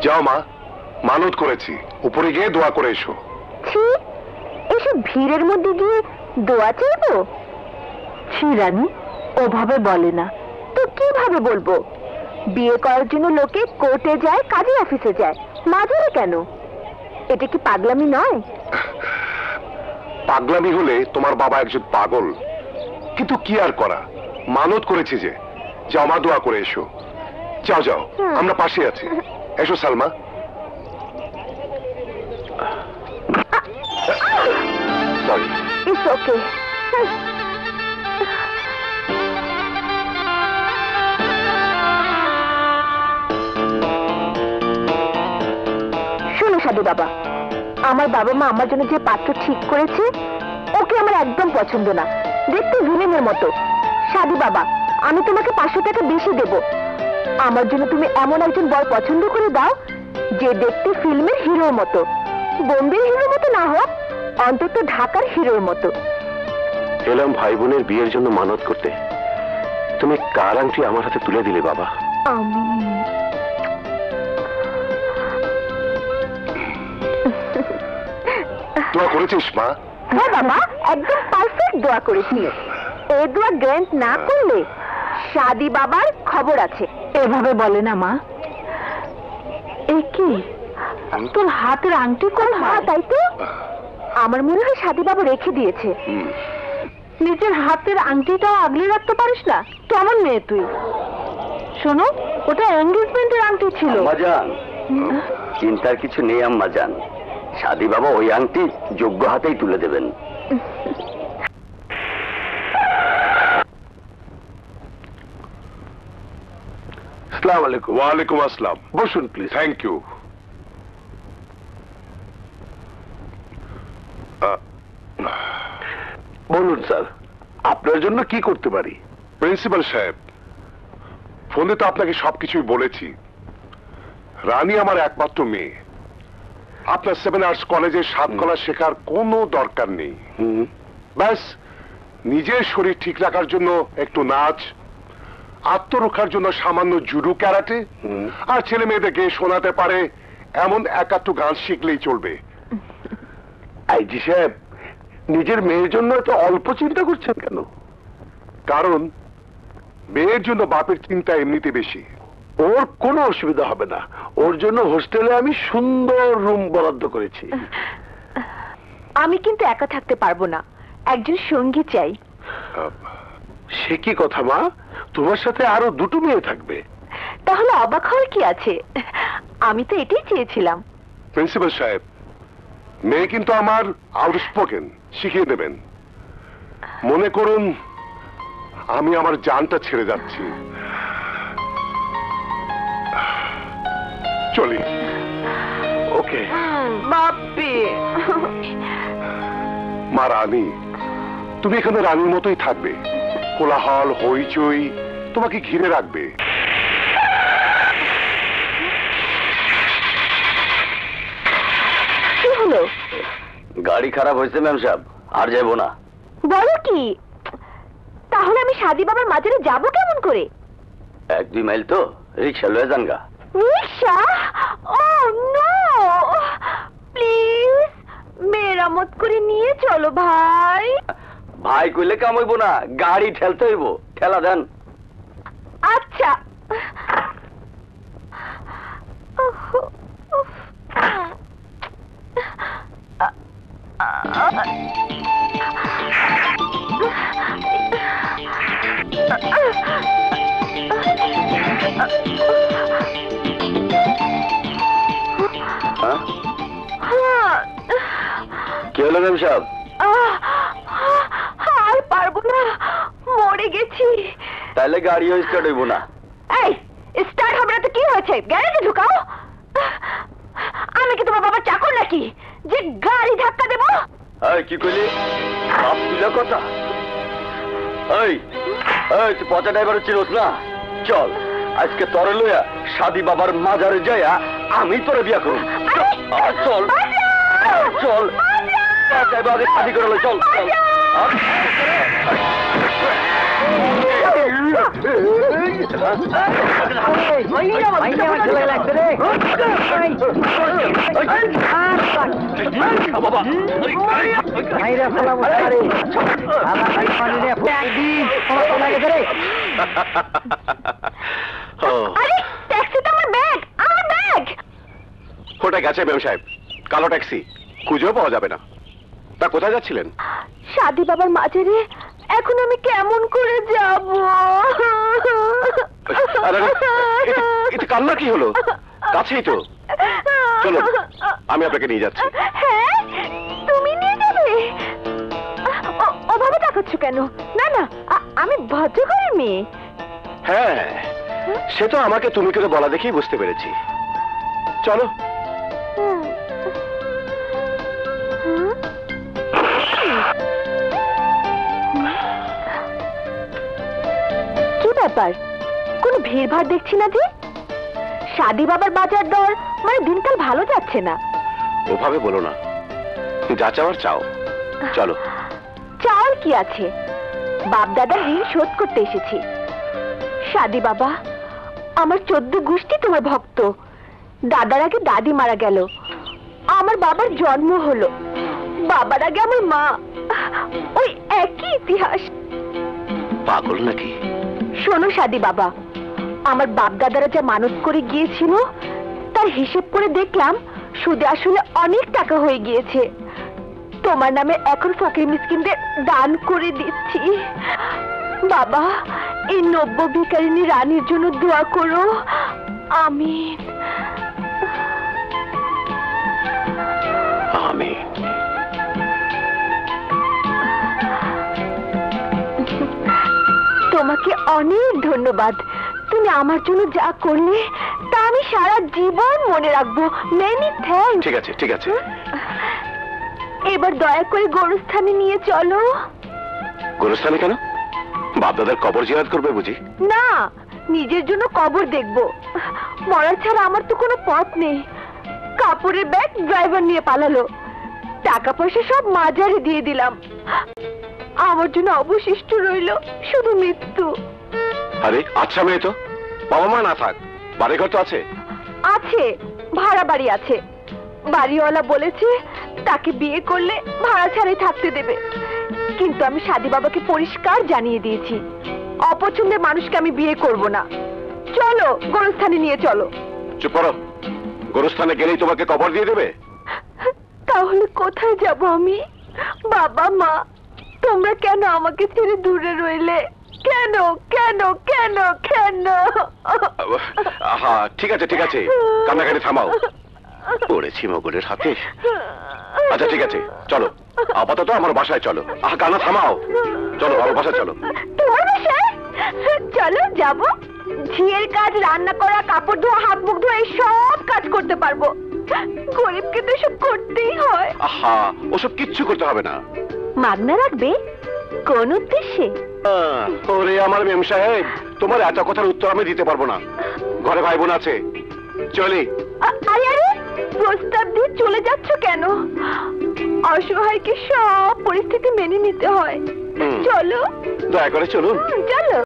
যাও মা, মানত করেছি, উপরে গিয়ে দোয়া করে এসো। ছি, এসব ভিড়ের মধ্যে গিয়ে দোয়া চাইবো? ছি রানী, ওভাবে বলে না তো কিভাবে বলবো? বিয়ে করার জন্য লোকে কোর্টে যায়, কাজী অফিসে যায়, মাজারে কেন? এটা কি পাগলামি নয়? পাগলামি হলে তোমার বাবা একজন পাগল, কিন্তু কি আর করা, মানত করেছি যে। যাও মা, দোয়া করে এসো। যাও যাও, আমরা পাশে আছি। এসো সালমা। সরি। It's okay. শোনো সাধু বাবা, আমার বাবা মা আমার জন্য যে পাত্র ঠিক করেছে ওকে আমার একদম পছন্দ না, দেখতে ভিলেনের মতো। সাধু বাবা, আমি তোমাকে 500 টাকা বেশি দেব। আমার জন্য তুমি এমন একজন বর পছন্দ করে দাও যে দেখতে ফিল্মের হিরোর মতো, বোম্বের হিরোর মতো না হোক, অন্তত ঢাকার হিরোর মতো। এলাম ভাই বোনের বিয়ের জন্য মানত করতে, তুমি কার আংটি আমার হাতে তুলে দিলে বাবা? আমি দোয়া করেছিস মা? হ্যাঁ বাবা, একদম পারফেক্ট দোয়া করেছি। এই দোয়া গ্র্যান্ট না করলে শাদি বাবার খবর আছে। এভাবে বলে না মা। এই কি তোর হাতের আংটি কোন? হ্যাঁ তাই তো, আমার মনে হয় শাদি বাবা রেখে দিয়েছে। নিজের হাতের আংটিটাও আগলে রাখতে পারিস না? কেমন মেয়ে তুই? শোনো, ওটা এঙ্গেজমেন্টের আংটি ছিল। আম্মাজান, চিন্তার কিছু নেই আম্মাজান, শাদি বাবা ওই আংটি যোগ্য হাতেই তুলে দেবেন। আসসালামু আলাইকুম। ওয়ালাইকুম আসসালাম। বসুন প্লিজ। Thank you. বলুন স্যার, আপনার জন্য কি করতে পারি? প্রিন্সিপাল সাহেব, ফোনে তো আপনাকে সবকিছুই বলেছি। রানী আমার একমাত্র মেয়ে। আপনার 7 আর্টস কলেজে 7 কলা শেখার কোনো দরকার নেই। ব্যাস নিজের শরীর ঠিক রাখার জন্য একটু নাচ, আত্মরক্ষার জন্য সামান্য জুডো, ক্যারাটে, আর ছেলে মেয়েদেরকে শোনাতে পারে এমন একাত্ম গান শিখলেই চলবে। আইজি সাহেব, নিজের মেয়ের জন্য এত অল্প চিন্তা করছেন কেন? কারণ মেয়ের জন্য বাপের চিন্তা এমনিতে বেশি। ওর কোনো অসুবিধা হবে না, ওর জন্য হোস্টেলে আমি সুন্দর রুম বরাদ্দ করেছি। আমি কিন্তু একা থাকতে পারবো না, একজন সঙ্গী চাই। সে কি কথা মা, তোমার সাথে আরো 2টো মেয়ে থাকবে। তাহলে অবাক হওয়ার কি আছে? আমি তো এটাই চেয়েছিলাম। প্রিন্সিপাল সাহেব, মেয়ে কিন্তু আমার আউটস্পোকেন, শিখিয়ে দেবেন। মনে করুন আমি আমার জানটা ছেড়ে যাচ্ছি। চলি। ওকে বাপি। মা রানী, তুমি এখানে রানীর মতোই থাকবে। কোলাহল হইচই তোমাকে ঘিরে রাখবে। কি হলো? গাড়ি খারাপ হয়েছে ম্যাম সাহেব, আর যাবো না। বলো কি? তাহলে আমি শাদি বাবার মাজারে যাব কেমন করে? 1-2 মাইল তো, রিক্সা লয়ে যান গা। রিক্সা? ও নো, প্লিজ মেরামত করে নিয়ে চলো ভাই। ভাই কইলে কাম হইব না, গাড়ি ঠেলতে হইব। ঠেলা দেন। আচ্ছা। কি হলো ম্যাম সাহেব? আর পারবো না, মরে গেছি। তাহলে গাড়িও স্টার্ট হইব না। এই স্টার্ট হবে না তো কি হয়েছে? গ্যারেজে ঢুকাও। আমি কি তোমার বাবার চাকর নাকি যে গাড়ি ধাক্কা দেবো? এই কি কইলি? বাপ তুলা কথা। এই এই তুই পচা ড্রাইভার চিনোস না? চল আজকে তরে লইয়া শাদি বাবার মাজারে যাইয়া আমি তোরে বিয়া করব। চল চল, শাদি করে চল চল। আরে ট্যাক্সি তো আমার ব্যাগ, আমার ব্যাগ। কোথায় গেছে মেম সাহেব? কালো ট্যাক্সি খুঁজেও পাওয়া যাবে না। তা কোথায় যাচ্ছিলেন? সাদি বাবার মাঝারে। এখন আমি কেমন করে যাব? আরে এটা কান্না কি হলো? কাছেই তো, চলুন আমি আপনাকে নিয়ে যাচ্ছি। হ্যাঁ, তুমি নিয়ে যাবে? ওভাবে তাকাচ্ছ কেন? না না, আমি ভদ্রঘরের মেয়ে। হ্যাঁ, সে তো আমাকে তুমি করে বলা দেখেই বুঝতে পেরেছি। চলো। কি ব্যাপার, কোনো ভিড়ভাড় দেখছি না যে? সাদি বাবার বাজার দর মানে দিনকাল ভালো যাচ্ছে না। ওভাবে বলো না, যা চাওয়ার চাও। চলো। চাওয়ার কি আছে? বাপ দাদার ঋণ শোধ করতে এসেছি। সাদি বাবা, আমার 14 গোষ্ঠী তোমার ভক্ত। দাদার আগে দাদি মারা গেল, আমার বাবার জন্ম হলো, বাবার আগে আমার মা। ওই একই ইতিহাস। পাগল নাকি? শোনো সাদি বাবা, আমার বাপ দাদারা যা মানত করে গিয়েছিল তার হিসেব করে দেখলাম সুদে আসলে অনেক টাকা হয়ে গিয়েছে। তোমার নামে এখন ফকির মিসকিনদের দান করে দিচ্ছি। বাবা, এই নব্য ভিখারিনী রানীর জন্য দোয়া করো। আমিন। আমিন। তোমাকে অনেক ধন্যবাদ। তুমি আমার জন্য যা করলে তা আমি সারা জীবন মনে রাখবো। Many thanks. ঠিক আছে, ঠিক আছে। এবার দয়া করে গোরস্থানে নিয়ে চলো। গোরস্থানে কেন? বাপদাদার কবর জিয়ারত করবে বুঝি? না, নিজের জন্য কবর দেখবো। মরার ছাড়া আমার তো কোনো পথ নেই। কাপড়ের ব্যাগ ড্রাইভার নিয়ে পালালো, টাকা পয়সা সব মাজারে দিয়ে দিলাম। আমার জন্য অবশিষ্ট রইল শুধু মৃত্যু। আরে আচ্ছা মেয়ে তো, বাবা মা না থাক, বাড়িঘর তো আছে। আছে, ভাড়া বাড়ি আছে। বাড়িওয়ালা বলেছে তাকে বিয়ে করলে ভাড়া ছাড়াই থাকতে দেবে। কিন্তু আমি সাদি বাবাকে পরিষ্কার জানিয়ে দিয়েছি অপছন্দের মানুষকে আমি বিয়ে করব না। চলো, গোরস্থানে নিয়ে চলো। চুপ করো। গোরস্থানে গেলেই তোমাকে কবর দিয়ে দেবে? তাহলে কোথায় যাব আমি? বাবা মা, তোমরা কেন আমাকে ছেড়ে দূরে রইলে? কেন কেন কেন কেন? আহা, ঠিক আছে ঠিক আছে, কান্নাকাটি থামাও। পড়েছি মগলের হাতে। আচ্ছা ঠিক আছে, চলো আপাতত আমার বাসায় চলো। আহা, কান্না থামাও, চলো আমার বাসায় চলো। তোমার বাসায়? চলো যাব। ঝিয়ের কাজ, রান্না করা, কাপড় ধোয়া, হাত মুখ ধোয়া, এই সব কাজ করতে পারবো। গরিবকে তো সব করতেই হয়। আহা, ওসব কিচ্ছু করতে হবে না। মাগনা রাখবে? কোন উদ্দেশ্যে? ওরে আমার মেম সাহেব, তোমার এত কথার উত্তর আমি দিতে পারবো না। ঘরে ভাই বোন আছে, চলি। আরে আরে, প্রস্তাব দিয়ে চলে যাচ্ছ কেন? অসহায়কে সব পরিস্থিতি মেনে নিতে হয়। চলো। দয়া করে চলুন। চলো।